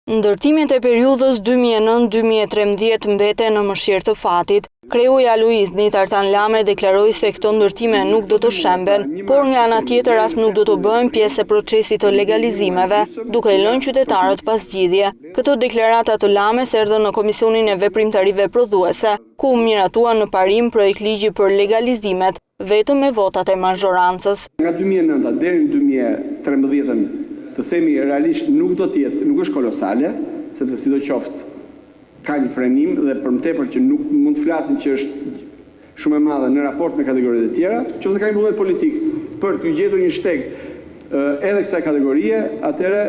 Ndërtimet e periudhës 2009-2013 mbeten në mëshirë të fatit. Kreu i Aluiznit Artan Lame deklaroi se këto ndërtime nuk do të shemben, por nga ana tjetër as nuk do të bëhen pjesë e procesit të legalizimeve, duke i lënë qytetarët pas zgjidhje. Këto deklarata të Lames erdhën në Komisionin e Veprimtarive Prodhuese, ku miratuan në parim projekt ligji për legalizimet, vetëm me votat e mazhorancës. Nga 2009 deri në 2013 të themi realisht nuk është kolosale, sepse sidoqoftë ka një frenim dhe për më tepër që nuk mund të flasim që është shumë e madhe në raport me kategoritë e tjera, nëse ka një vullnet politik për të gjetur një shteg edhe kësaj kategorie, atëherë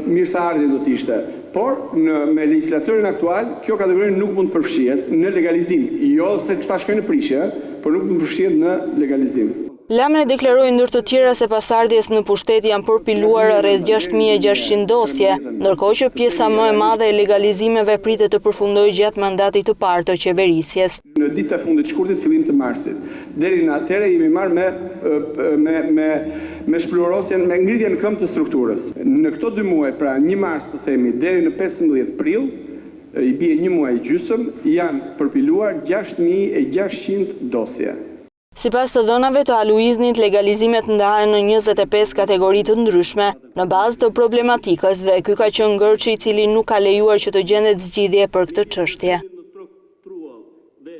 mirëseardhje do të ishte. Por me legjislacionin aktual, kjo kategori nuk mund të përfshihet në legalizim. Jo se këta shkojnë në prishje, por nuk mund të përfshihet në legalizim. Lame deklaroi ndër të tjera se pasardhjes në pushtet janë përpiluar rreth 6600 dosje, ndërkohë që pjesa më e madhe e legalizimeve pritet të përfundojë gjatë mandatit të parë të qeverisjes. Në ditët e fundit të shkurtit, fillim të marsit, deri në atëherë jemi marrë me shpërorosjen, me ngritjen në këmbë të strukturës. Në këto 2 muaj, pra 1 mars të themi deri në 15 prill, i bie 1 muaj gjysmë, janë përpiluar 6600 dosje. Sipas të dhënave të Aluiznit, legalizimet ndahen në 25 kategori të ndryshme, në bazë të problematikës dhe ky ka qenë ngërçi i cili nuk ka lejuar që të gjendet zgjidhje për këtë çështje.